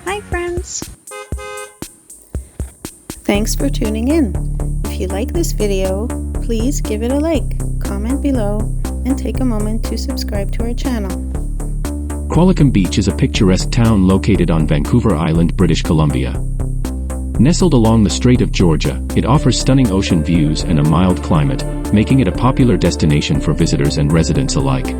Hi friends! Thanks for tuning in. If you like this video, please give it a like, comment below, and take a moment to subscribe to our channel. Qualicum Beach is a picturesque town located on Vancouver Island, British Columbia. Nestled along the Strait of Georgia, it offers stunning ocean views and a mild climate, making it a popular destination for visitors and residents alike.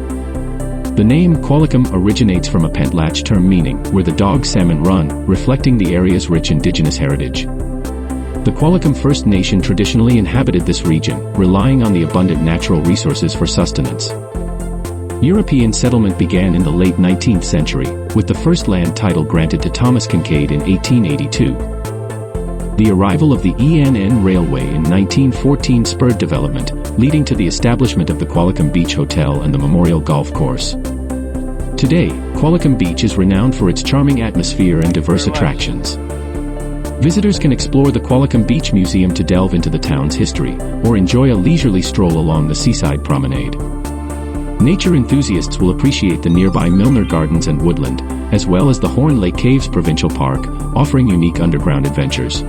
The name Qualicum originates from a Pentlatch term meaning where the dog salmon run, reflecting the area's rich indigenous heritage. The Qualicum First Nation traditionally inhabited this region, relying on the abundant natural resources for sustenance. European settlement began in the late 19th century, with the first land title granted to Thomas Kincaid in 1882. The arrival of the ENN Railway in 1914 spurred development, leading to the establishment of the Qualicum Beach Hotel and the Memorial Golf Course. Today, Qualicum Beach is renowned for its charming atmosphere and diverse attractions. Visitors can explore the Qualicum Beach Museum to delve into the town's history, or enjoy a leisurely stroll along the seaside promenade. Nature enthusiasts will appreciate the nearby Milner Gardens and woodland, as well as the Horn Lake Caves Provincial Park, offering unique underground adventures.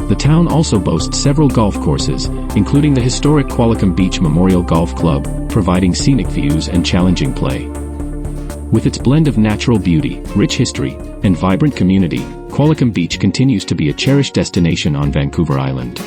The town also boasts several golf courses, including the historic Qualicum Beach Memorial Golf Club, providing scenic views and challenging play. With its blend of natural beauty, rich history, and vibrant community, Qualicum Beach continues to be a cherished destination on Vancouver Island.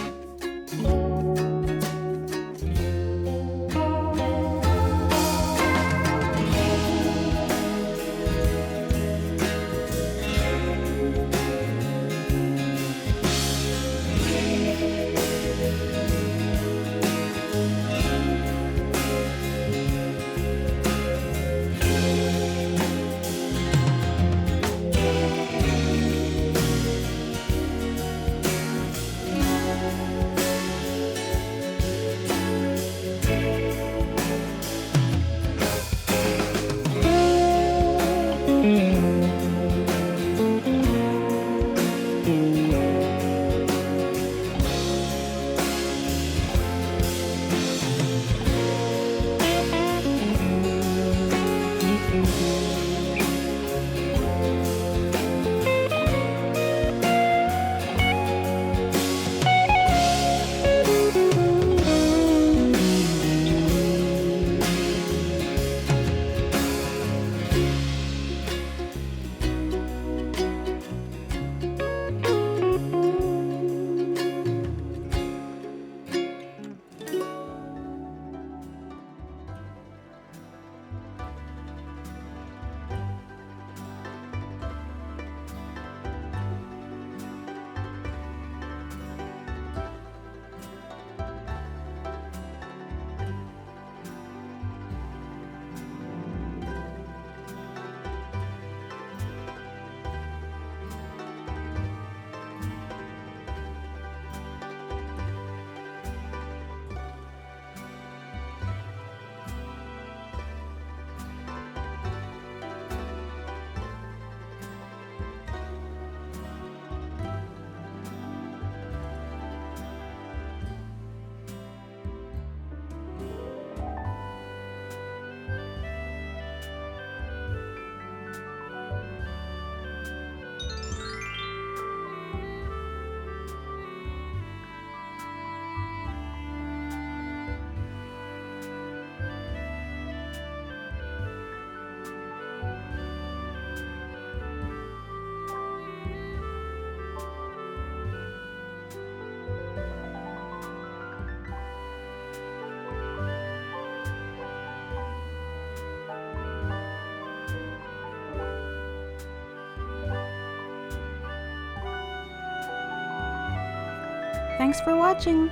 Thanks for watching!